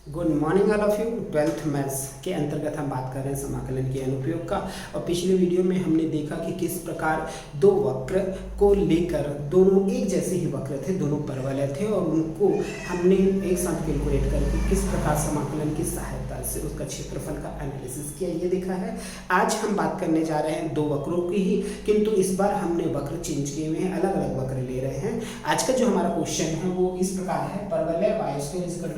Good morning all of you. Twelfth maths के अंतर्गत हम बात कर रहे हैं समाकलन के अनुप्रयोग का। और पिछले वीडियो में हमने देखा कि किस प्रकार दो वक्र को लेकर, दोनों एक जैसे ही वक्र थे, दोनों परवलय थे और उनको हमने एक साथ कैलकुलेट करके किस प्रकार समाकलन की सहायता से उसका क्षेत्रफल का एनालिसिस किया, ये देखा है। आज हम बात करने जा रहे हैं दो वक्रों की ही, किंतु इस बार हमने वक्र चेंज किए हुए हैं, अलग अलग वक्र ले रहे हैं। आज का जो हमारा क्वेश्चन है वो इस प्रकार है, परवलय y²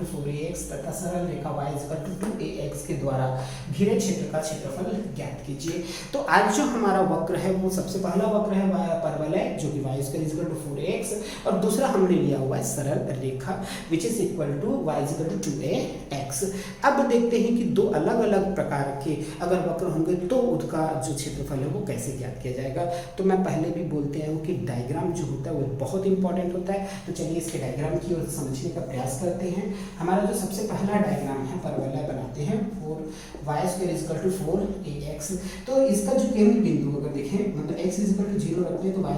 4ax तथा सरल रेखा y 2ax के द्वारा घिरे क्षेत्र का क्षेत्रफल ज्ञात कीजिए। तो आज जो हमारा वक्र है वो सबसे पहला वक्र है परवलय जो कि y² 4ax और दूसरा हमने लिया हुआ है सरल रेखा which is equal to y 2ax। अब देखते हैं कि दो अलग अलग प्रकार के अगर वक्र होंगे तो उसका जो क्षेत्रफल है वो कैसे ज्ञात किया जाएगा। तो मैं पहले भी बोलते हैं कि डायग्राम जो होता है वो बहुत इंपॉर्टेंट होता है। तो चलिए इसके डायग्राम की ओर समझने का प्रयास करते हैं। हमारा जो सबसे पहला डायग्राम है परवलय बनाते हैं y² 4ax। तो इसका जो केंद्र बिंदु अगर देखें, मतलब x 0 रखते हैं तो y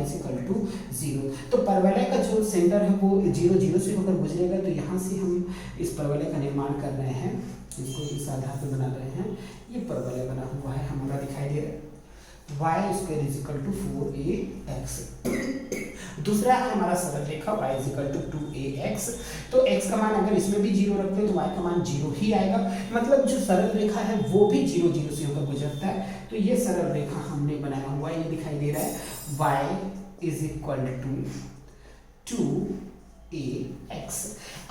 0। तो परवलय का जो सेंटर है वो 0 0 से होकर गुजरेगा। तो यहाँ से हम इस परवलय का निर्माण कर रहे हैं, इसको इस आधार पर बना रहे हैं। ये परवलय बना हुआ है, हमारा दिखाई दे रहा है y² 4ax। दूसरा है हमारा सरल रेखा y 2ax। तो x का मान अगर इसमें भी 0 रखते हैं तो y का मान 0 ही आएगा। मतलब जो सरल रेखा है वो भी 0 0 से होकर गुजरता है। तो ये सरल रेखा हमने बनाया हुआ है, ये दिखाई दे रहा है y 2ax।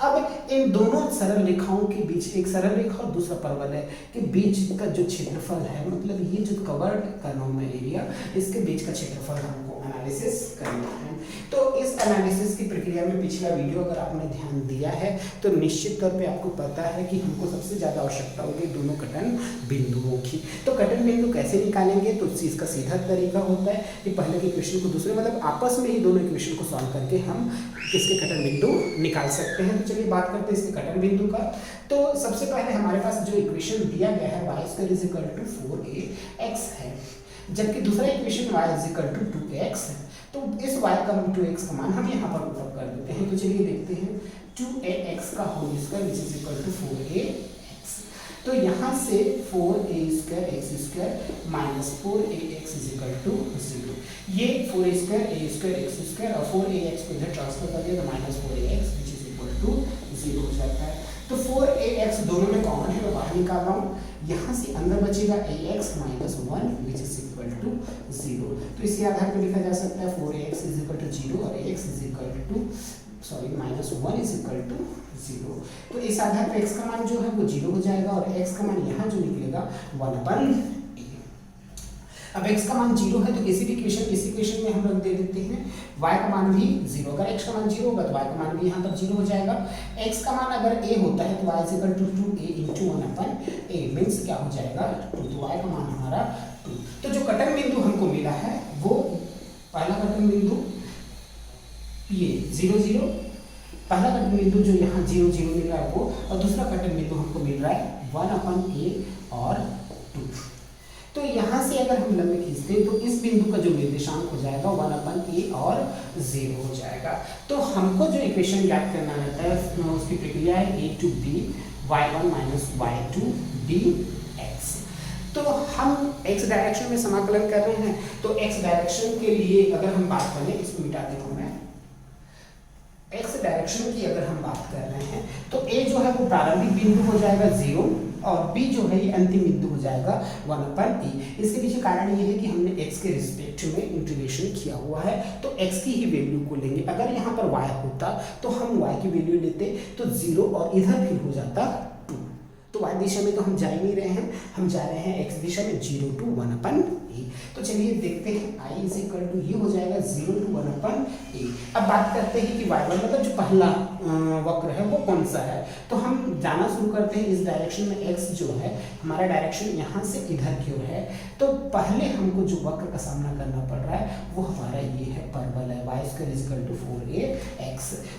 अब इन दोनों सरल रेखाओं के बीच, एक सरल रेखा और दूसरा परवलय के बीच का जो क्षेत्रफल है, मतलब ये जो कवर्ड करना है एरिया, इसके बीच का क्षेत्रफल हमको एनालिसिस करना है। तो इस एनालिसिस की प्रक्रिया में पिछला वीडियो अगर आपने ध्यान दिया है तो निश्चित तौर पे आपको पता है कि हमको सबसे ज़्यादा आवश्यकता होगी दोनों कटन बिंदुओं की। तो कटन बिंदु कैसे निकालेंगे, तो इसका सीधा तरीका होता है कि पहले के इक्वेशन को दूसरे, मतलब आपस में ही दोनों इक्वेशन को सॉल्व करके हम किसके कटन बिंदु निकाल सकते हैं। तो चलिए बात करते हैं इसके कटन बिंदु का। तो सबसे पहले हमारे पास जो इक्वेशन दिया गया है y² 4ax है, जबकि दूसरा इक्वेशन y 2x है। तो इस y का 2x का मान हम यहाँ पर उपयोग कर देते हैं। तो चलिए देखते हैं 2ax का whole square which is equal to 4ax। तो यहाँ से 4a² minus 4ax is equal to 0। ये 4a² x² और 4ax को इधर ट्रांसफर कर दिया तो minus 4ax which is equal to 0 हो जाता है। तो 4ax दोनों में कॉमन है, मैं बाहर निकाल रहा हूँ। यहाँ से अंदर बचेगा ax minus 1 which is equal to 0। तो इसी आधार पर लिखा जा सकता है 4ax इज इक्वल टू 0 और ax is equal to minus 1 is equal to 0। तो इस आधार पर x का मान जो है वो 0 हो जाएगा और x का मान यहाँ जो निकलेगा 1/a। अब x का मान 0 है तो किसी भी इक्वेशन, इस इक्वेशन में हम लोग दे देते हैं y का मान भी 0। अगर x का मान 0 होगा तो y का मान भी यहाँ पर 0 हो जाएगा। x का मान अगर a होता है तो y is equal to 2a into 1/a means क्या हो जाएगा 2। तो y का मान हमारा 2। तो जो कटन बिंदु हमको मिला है वो पहला कटन बिंदु ये 0 0, पहला कटन बिंदु जो यहाँ 0 0 मिल रहा है वो, और दूसरा कटन बिंदु हमको मिल रहा है 1/a और 2। तो यहाँ से अगर हम लंबे खींचते हैं तो इस बिंदु का जो निर्देशांक हो जाएगा 1/a और 0 हो जाएगा। तो हमको जो इक्वेशन ज्ञात करना रहता है उसकी प्रक्रिया है a to b y1 minus y2 dx। तो हम x डायरेक्शन में समाकलन कर रहे हैं, तो x डायरेक्शन के लिए अगर हम बात करें, इसको मिटा देता हूँ मैं। x डायरेक्शन की अगर हम बात कर रहे हैं तो a जो है वो प्रारंभिक बिंदु हो जाएगा 0 और b जो है ये अंतिम बिंदु हो जाएगा 1/a। इसके पीछे कारण ये है कि हमने x के रिस्पेक्ट में इंटीग्रेशन किया हुआ है, तो x की ही वैल्यू को लेंगे। अगर यहाँ पर y होता तो हम y की वैल्यू लेते तो 0 और इधर फिर हो जाता 2। तो y दिशा में तो हम जा ही नहीं रहे हैं, हम जा रहे हैं x दिशा में 0 to 1/a। तो चलिए देखते हैं i इज इक्वल टू ये हो जाएगा 0 to 1/a। अब बात करते हैं कि y1 मतलब जो पहला वक्र है वो कौन सा है। तो हम जाना शुरू करते हैं इस डायरेक्शन में। x जो है हमारा डायरेक्शन यहाँ से इधर की ओर है, तो पहले हमको जो वक्र का सामना करना पड़ रहा है वो हमारा ये है परवलय y² is equal to 4ax।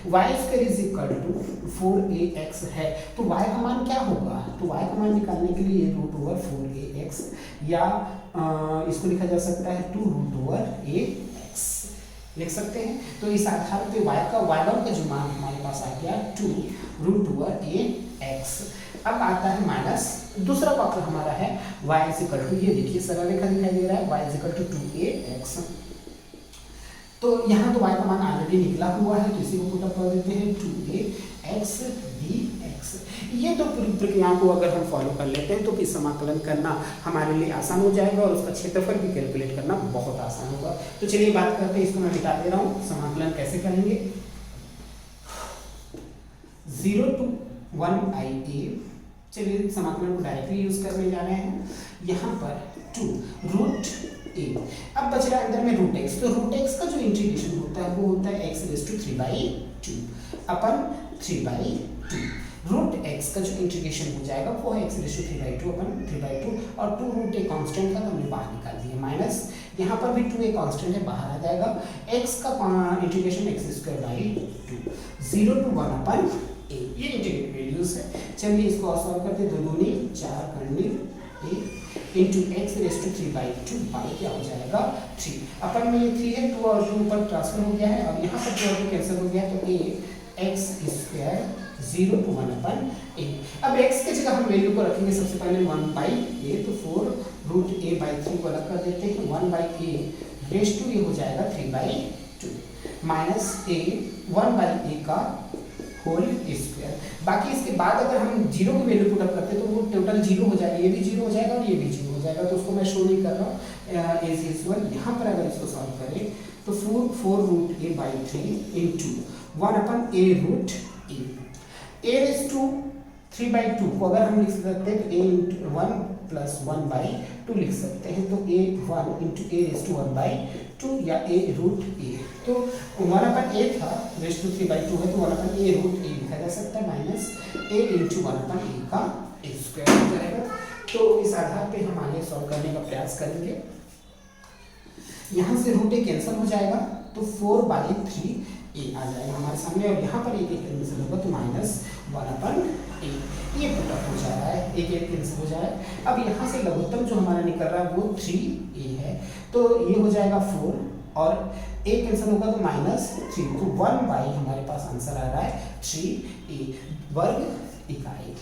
y² is equal to 4ax है तो y का मान क्या होगा, तो y का मान निकालने के लिए √4ax या इसको लिखा जा सकता है 2√ax लिख सकते हैं। तो इस आधार पे y1 का जो मान हमारे पास आ गया 2√a x। अब आता है माइनस दूसरा वक्र हमारा है y इज इक्वल टू, ये देखिए सरल रेखा दिखाई दे रहा है, y is equal to 2ax। तो यहाँ तो y का मान ऑलरेडी निकला हुआ है, तो इसी को पुट अप कर देते हैं 2ax dx। ये तो पूरी प्रक्रिया को अगर हम फॉलो कर लेते हैं तो फिर समाकलन करना हमारे लिए आसान हो जाएगा और उसका क्षेत्रफल भी कैलकुलेट करना बहुत आसान होगा। तो चलिए बात करते हैं, इसको मैं मिटा दे रहा हूँ। समाकलन कैसे करेंगे, 0 to 1ia, चलिए समाकलन को डायरेक्टली यूज करने जा रहे हैं। यहाँ पर 2 रूट a, अब बच रहा है अंदर में रूट x, तो रूट x का जो इंटीग्रेशन होता है वो होता है x raise to 3/2 upon 3/2। Root x का जो इंटीग्रेशन हो जाएगा वो है x रेज़ टू 3/2 अपन 3/2, और 2 रूट a कांस्टेंट था तो हमने बाहर निकाल दिया, माइनस यहाँ पर भी 2a कांस्टेंट है, बाहर आ जाएगा। x का integration x²/2 0 to 1 upon a, ये इंटीग्रेटेड वैल्यूज है। चलिए इसको और सॉल्व करते हैं, 2 दूनी 4 करनी a into x raise to 3/2 by क्या हो जाएगा 3। अपन में ये 3 है, 2 और 2 ऊपर ट्रांसफर हो गया है, और यहाँ पर 2 और 2 कैंसिल हो गया है, तो a x square 0 to 1 upon a। अब x की जगह हम वैल्यू को रखेंगे सबसे पहले 1/a, तो 4 रूट a/3 को अलग कर देते हैं, 1/a रेज़ टू ये हो जाएगा 3/2 माइनस a 1/a का होल स्क्वायर। बाकी इसके बाद अगर हम 0 की वैल्यू पुट अप करते हैं तो वो टोटल 0 हो जाएगा, ये भी 0 हो जाएगा और ये भी 0 हो जाएगा, तो उसको मैं शो नहीं कर रहा हूँ एज यूजुअल। यहाँ पर अगर इसको सॉल्व करें तो 4 root a/3 into 1 upon a root a raise to 3/2 को अगर हम लिख सकते हैं तो a इंटू 1 प्लस 1/2 लिख सकते हैं, तो a 1 into a raise to 1/2 या a रूट a, तो 1 अपन a था रेज़ टू 3/2 है तो 1 अपन a रूट a लिखा जा सकता है, minus a into 1 upon a का स्क्वायर हो जाएगा। तो इस आधार पे हम आगे सॉल्व करने का प्रयास करेंगे। यहाँ से रूट a कैंसिल हो जाएगा तो 4/3 a आ जाएगा हमारे सामने, और यहाँ पर एक कैंसिल होगा तो माइनस 1 अपन a, ये पुट अप हो जा रहा है, एक कैंसिल हो जा रहा है। अब यहाँ से लघुत्तम जो हमारा निकल रहा है वो 3a है, तो ये हो जाएगा 4 और a कैंसिल होगा तो माइनस 3, तो 1/, हमारे पास आंसर आ रहा है 3a वर्ग इकाई।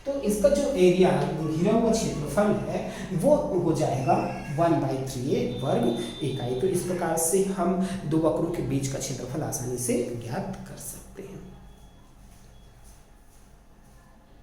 तो इसका जो एरिया घिरा हुआ क्षेत्रफल है वो हो जाएगा 1/3a वर्ग इकाई। तो इस प्रकार से हम दो वक्रों के बीच का क्षेत्रफल आसानी से ज्ञात कर सकते हैं।